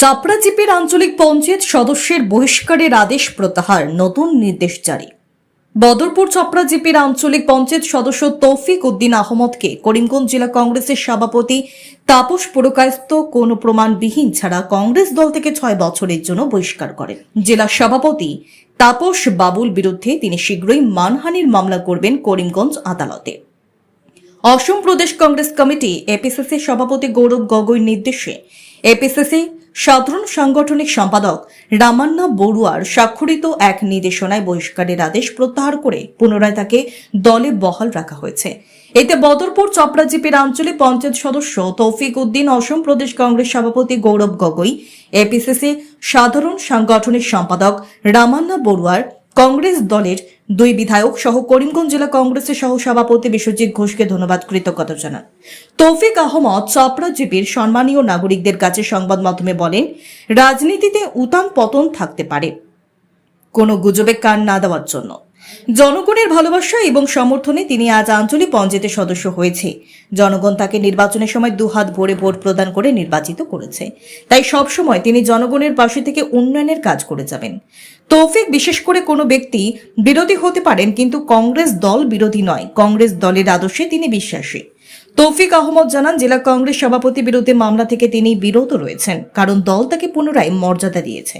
চাপড়া জিপির আঞ্চলিক পঞ্চায়েত সদস্যের বহিষ্কারের আদেশ প্রত্যাহার, নতুন নির্দেশ জারি। বদরপুর চাপড়া জিপির আঞ্চলিক পঞ্চায়েত সদস্য তৌফিক উদ্দিন আহমদকে করিমগঞ্জ জেলা কংগ্রেসের সভাপতি তাপস পুরকায়স্থ কোনো প্রমাণবিহীন ছাড়া কংগ্রেস দল থেকে 6 বছরের জন্য বহিষ্কার করেন। জেলা সভাপতি তাপস বাবুল বিরুদ্ধে তিনি শীঘ্রই মানহানির মামলা করবেন করিমগঞ্জ আদালতে। অসম প্রদেশ কংগ্রেস কমিটি এপিসিসি সভাপতি গৌরব গগৈর নির্দেশে এপিসিসি সাধারণ সাংগঠনিক সম্পাদক রামান্না বড়ুয়ার স্বাক্ষরিত এক নির্দেশনায় বহিষ্কারের আদেশ প্রত্যাহার করে পুনরায় তাকে দলে বহাল রাখা হয়েছে। এতে বদরপুর চাপড়া জিপির আঞ্চলিক পঞ্চায়েত সদস্য তৌফিক উদ্দিন, অসম প্রদেশ কংগ্রেস সভাপতি গৌরব গগৈ, এপিসিসি সাধারণ সাংগঠনিক সম্পাদক রামান্না বড়ুয়ার, কংগ্রেস দলের 2 বিধায়ক সহ করিমগঞ্জ জেলা কংগ্রেসের সহ সভাপতি বিশ্বজিৎ ঘোষকে ধন্যবাদ কৃতজ্ঞতা জানান। তৌফিক আহমদ চাপড়া জিপির সম্মানীয় নাগরিকদের কাছে সংবাদ মাধ্যমে বলেন, রাজনীতিতে উত্থান পতন থাকতে পারে, কোনো গুজবে কান না দেওয়ার জন্য জনগণের ভালোবাসা এবং সমর্থনে তিনি আজ আঞ্চলিক পঞ্চায়েতের সদস্য হয়েছে। জনগণ তাকে নির্বাচনের সময় 2 হাত ভরে ভোট প্রদান করে নির্বাচিত করেছে, তাই সব সময় তিনি জনগণের পাশে থেকে উন্নয়নের কাজ করে যাবেন। তৌফিক বিশেষ করে কোনো ব্যক্তি বিরোধী হতে পারেন, কিন্তু কংগ্রেস দল বিরোধী নয়, কংগ্রেস দলের আদর্শে তিনি বিশ্বাসী। তৌফিক আহমদ জানান, জেলা কংগ্রেস সভাপতি বিরুদ্ধে মামলা থেকে তিনি বিরত রয়েছেন, কারণ দল তাকে পুনরায় মর্যাদা দিয়েছে।